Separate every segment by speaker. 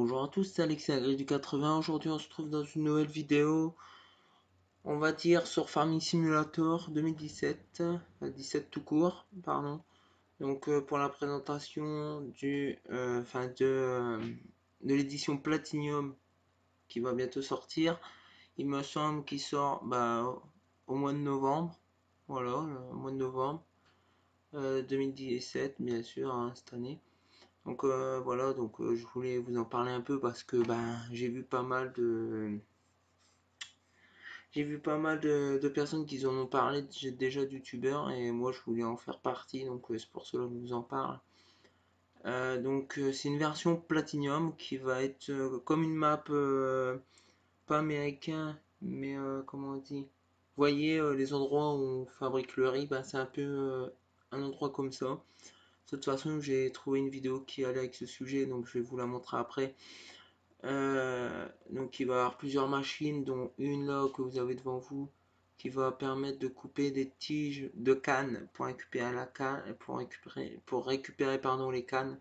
Speaker 1: Bonjour à tous, c'est Alexis Gris du 80. Aujourd'hui, on se trouve dans une nouvelle vidéo, on va dire sur Farming Simulator 2017, 17 tout court, pardon. Donc pour la présentation de l'édition Platinum qui va bientôt sortir, il me semble qu'il sort au mois de novembre, voilà, le mois de novembre 2017, bien sûr, hein, cette année. Donc voilà, je voulais vous en parler un peu parce que j'ai vu pas mal de personnes qui en ont parlé déjà de youtubeurs et moi je voulais en faire partie, donc c'est pour cela que je vous en parle. C'est une version Platinum qui va être comme une map pas américain, mais comment on dit. Vous voyez les endroits où on fabrique le riz, c'est un peu un endroit comme ça. De toute façon, j'ai trouvé une vidéo qui allait avec ce sujet, donc je vais vous la montrer après. Donc il va y avoir plusieurs machines, dont une là que vous avez devant vous, qui va permettre de couper des tiges de cannes pour récupérer la canne, pour récupérer pardon les cannes.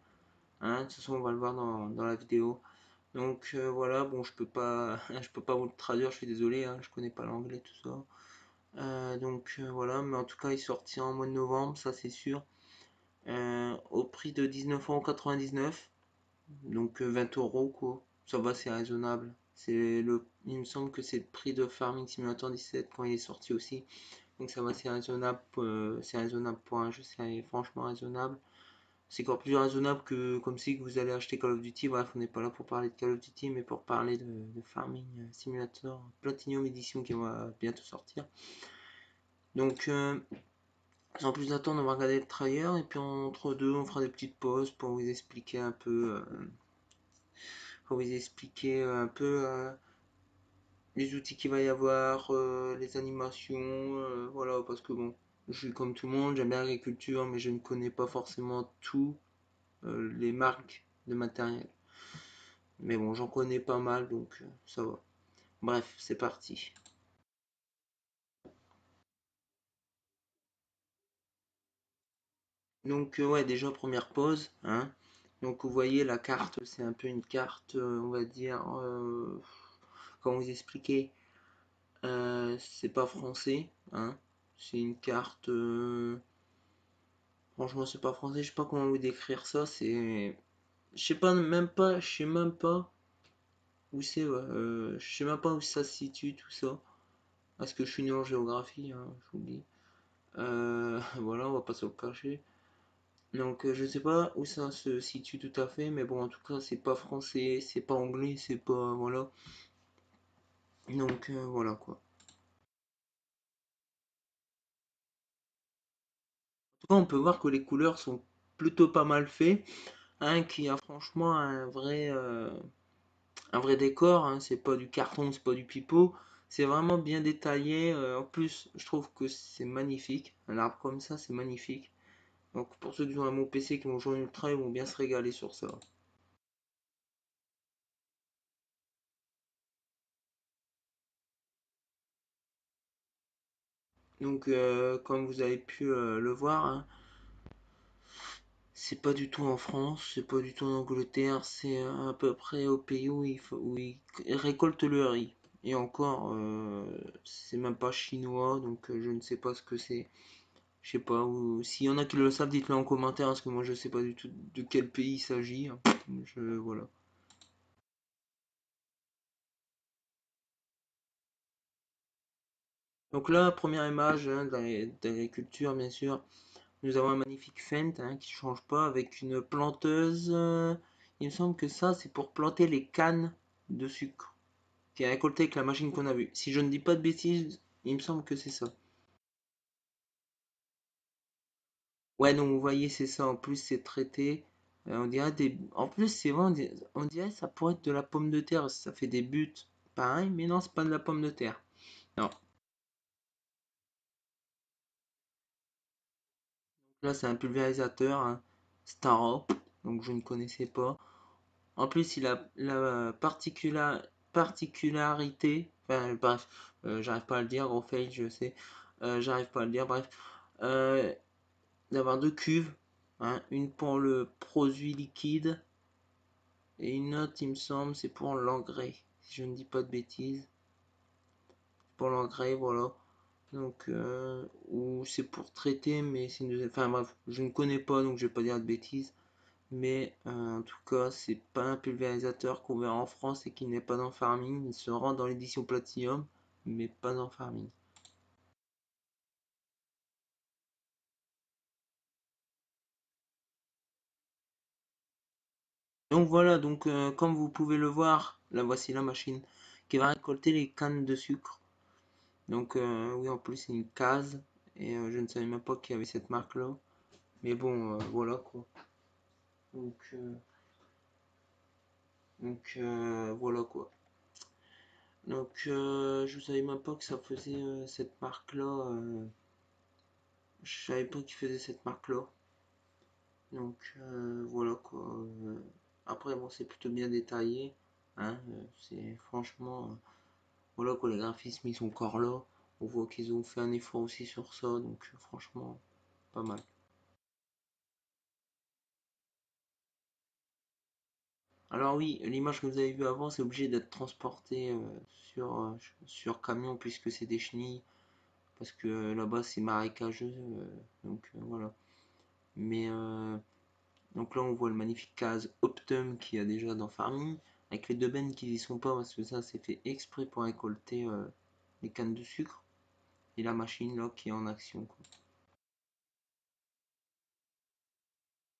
Speaker 1: Hein, de toute façon, on va le voir dans la vidéo. Donc voilà, bon, je peux pas vous le traduire, je suis désolé, hein, je connais pas l'anglais tout ça. Voilà, mais en tout cas, il sortira en mois de novembre, ça c'est sûr. Au prix de 19,99 €, donc 20 euros quoi. Ça va, c'est raisonnable. Il me semble que c'est le prix de Farming Simulator 17 quand il est sorti aussi. Donc ça va, c'est raisonnable pour un jeu, c'est franchement raisonnable. C'est encore plus raisonnable que comme si vous allez acheter Call of Duty. Bref, on n'est pas là pour parler de Call of Duty, mais pour parler de Farming Simulator Platinum Edition qui va bientôt sortir. Donc sans plus attendre, on va regarder le trailer et puis entre deux, on fera des petites pauses pour vous expliquer un peu, les outils qu'il va y avoir, les animations, voilà, parce que bon, je suis comme tout le monde, j'aime bien l'agriculture, mais je ne connais pas forcément tout les marques de matériel. Mais bon, j'en connais pas mal, donc ça va. Bref, c'est parti. Donc ouais, déjà première pause, hein. Donc vous voyez la carte, c'est un peu une carte, on va dire, comment vous expliquer, c'est pas français, hein. C'est une carte, franchement c'est pas français, je sais pas comment vous décrire ça, je sais même pas où c'est, ouais, je sais même pas où ça se situe tout ça, parce que je suis nul en géographie, hein, je vous le dis. Voilà, on va pas se le cacher. Donc je sais pas où ça se situe tout à fait, mais bon en tout cas c'est pas français, c'est pas anglais, c'est pas voilà. Donc voilà quoi. En tout cas on peut voir que les couleurs sont plutôt pas mal faites, hein, qui a franchement un vrai décor, hein, c'est pas du carton, c'est pas du pipeau, c'est vraiment bien détaillé. En plus je trouve que c'est magnifique, un arbre comme ça c'est magnifique. Donc pour ceux qui ont un mon PC qui vont jouer en ultra, ils vont bien se régaler sur ça. Donc comme vous avez pu le voir, hein, c'est pas du tout en France, c'est pas du tout en Angleterre, c'est à peu près au pays où ils récoltent le riz. Et encore, c'est même pas chinois, donc je ne sais pas ce que c'est. Je sais pas, ou s'il y en a qui le savent, dites-le en commentaire, parce que moi je sais pas du tout de quel pays il s'agit, hein. Voilà. Donc là, première image hein, d'agriculture, bien sûr. Nous avons un magnifique Fendt hein, qui change pas avec une planteuse. Il me semble que ça, c'est pour planter les cannes de sucre qui est récolté avec la machine qu'on a vue. Si je ne dis pas de bêtises, il me semble que c'est ça. Ouais, donc vous voyez, c'est ça. En plus, c'est traité. On dirait En plus, c'est vrai, on dirait que ça pourrait être de la pomme de terre. Ça fait des buts. Pareil, mais non, c'est pas de la pomme de terre. Non. Là, c'est un pulvérisateur, hein, Starop. Donc, je ne connaissais pas. En plus, il a la particularité, enfin bref, j'arrive pas à le dire, gros fail, je sais, j'arrive pas à le dire, bref, euh, d'avoir deux cuves, hein, une pour le produit liquide Et une autre, il me semble, c'est pour l'engrais, si je ne dis pas de bêtises. Pour l'engrais, voilà. Donc, ou c'est pour traiter, mais c'est une deuxième. Enfin bref, je ne connais pas, donc je vais pas dire de bêtises. Mais en tout cas, c'est pas un pulvérisateur qu'on verra en France et qui n'est pas dans Farming. Il se rend dans l'édition Platinum, mais pas dans Farming. Donc voilà, donc comme vous pouvez le voir, là voici la machine qui va récolter les cannes de sucre. Donc oui, en plus c'est une case et je ne savais même pas qu'il y avait cette marque-là. Mais bon, voilà quoi. Donc, voilà quoi. Donc je savais même pas que ça faisait cette marque-là. Je savais pas qu'il faisait cette marque-là. Donc voilà quoi. Après bon c'est plutôt bien détaillé. Hein, c'est franchement voilà quoi, les graphismes ils sont encore là. On voit qu'ils ont fait un effort aussi sur ça, donc franchement pas mal. Alors oui, l'image que vous avez vue avant, c'est obligé d'être transporté sur camion puisque c'est des chenilles, parce que là-bas c'est marécageux, donc voilà. Mais donc là on voit le magnifique case Optum qu'il y a déjà dans Farming, avec les deux bennes qui y sont pas parce que ça c'est fait exprès pour récolter les cannes de sucre, et la machine là qui est en action quoi.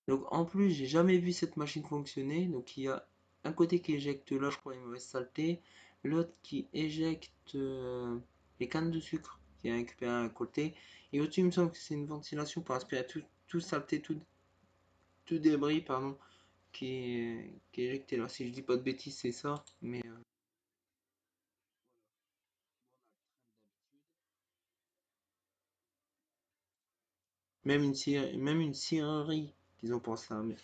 Speaker 1: Donc en plus, j'ai jamais vu cette machine fonctionner. Donc il y a un côté qui éjecte là, je crois, une mauvaise saleté, l'autre qui éjecte les cannes de sucre qui est récupéré à un côté, et au-dessus, il me semble que c'est une ventilation pour aspirer tout saleté, tout débris, pardon, qui est éjecté là. Si je dis pas de bêtises, c'est ça. Mais même une cirerie qu'ils ont pensé à mettre.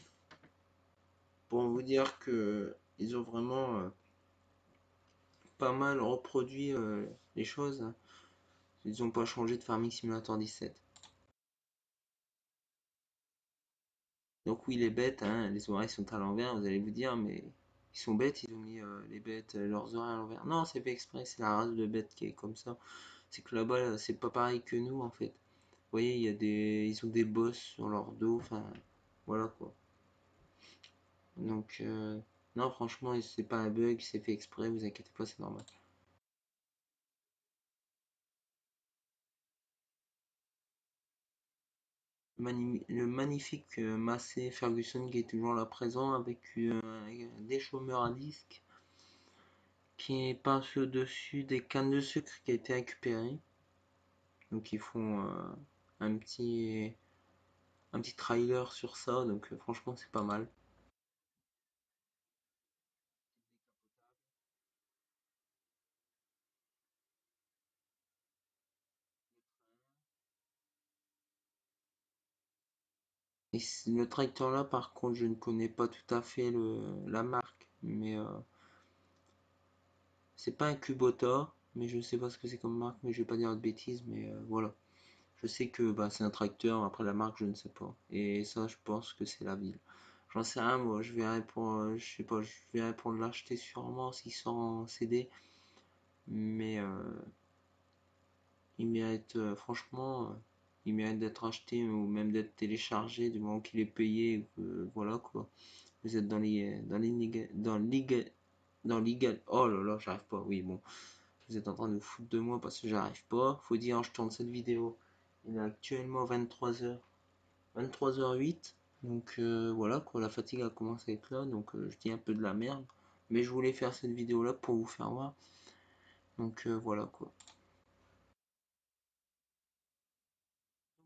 Speaker 1: Pour vous dire que ils ont vraiment pas mal reproduit les choses. Ils n'ont pas changé de Farming Simulator 17. Donc oui, les bêtes, hein, les oreilles sont à l'envers, vous allez vous dire, mais ils sont bêtes, ils ont mis les bêtes, leurs oreilles à l'envers. Non, c'est fait exprès, c'est la race de bête qui est comme ça. C'est que là-bas, c'est pas pareil que nous, en fait. Vous voyez, ils ont des bosses sur leur dos, enfin, voilà quoi. Donc, non, franchement, c'est pas un bug, c'est fait exprès, vous inquiétez pas, c'est normal. Le magnifique Massey Ferguson qui est toujours là présent avec des chômeurs à disque qui est passé au-dessus des cannes de sucre qui a été récupéré. Donc ils font un petit un petit trailer sur ça, donc franchement c'est pas mal. Et le tracteur là par contre je ne connais pas tout à fait la marque, mais c'est pas un Kubota, mais je sais pas ce que c'est comme marque, mais je vais pas dire de bêtises, mais voilà. Je sais que bah, c'est un tracteur, après la marque je ne sais pas. Et ça je pense que c'est la ville. J'en sais rien moi, je verrai pour, je sais pas, je verrai pour l'acheter sûrement s'il sort en CD, mais il mérite franchement, il mérite d'être acheté ou même d'être téléchargé du moment qu'il est payé, voilà quoi. Vous êtes dans legal, oh là là, j'arrive pas, oui bon, vous êtes en train de vous foutre de moi parce que j'arrive pas. Faut dire, je tourne cette vidéo, il est actuellement 23h08, donc voilà quoi, la fatigue a commencé à être là, donc je dis un peu de la merde, mais je voulais faire cette vidéo là pour vous faire voir, donc voilà quoi.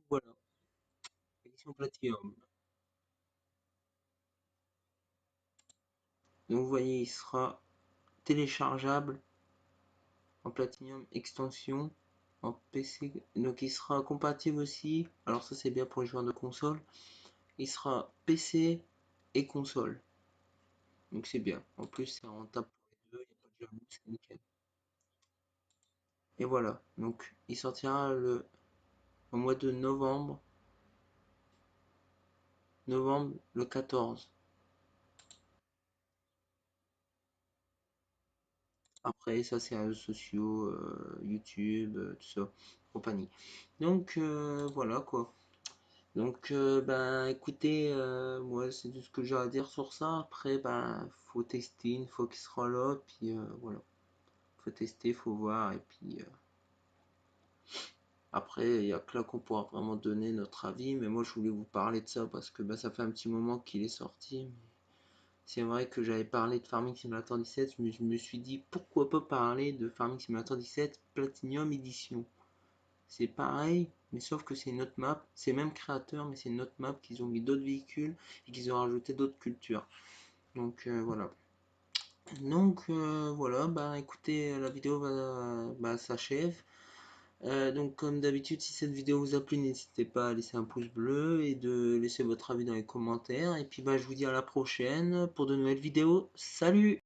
Speaker 1: Voilà, édition Platinum. Donc vous voyez, il sera téléchargeable en Platinum extension en PC. Donc il sera compatible aussi. Alors ça c'est bien pour les joueurs de console. Il sera PC et console. Donc c'est bien. En plus c'est rentable pour les deux. Il n'y a pas de jaloux, c'est nickel. Et voilà. Donc il sortira au mois de novembre le 14. Après, ça, c'est réseaux sociaux, YouTube, tout ça, compagnie. Donc, voilà quoi. Donc, ben, écoutez, moi, c'est tout ce que j'ai à dire sur ça. Après, ben, faut tester une fois qu'il sera là, puis voilà. Faut tester, faut voir, et puis après, il y a que là qu'on pourra vraiment donner notre avis. Mais moi, je voulais vous parler de ça parce que ben, ça fait un petit moment qu'il est sorti. Mais c'est vrai que j'avais parlé de Farming Simulator 17, mais je me suis dit pourquoi pas parler de Farming Simulator 17 Platinum Edition. C'est pareil, mais sauf que c'est une autre map, c'est le même créateur, mais c'est une autre map qu'ils ont mis d'autres véhicules et qu'ils ont rajouté d'autres cultures. Donc voilà. Donc voilà, bah écoutez, la vidéo va s'achève. Donc comme d'habitude, si cette vidéo vous a plu, n'hésitez pas à laisser un pouce bleu et de laisser votre avis dans les commentaires. Et puis bah je vous dis à la prochaine pour de nouvelles vidéos. Salut!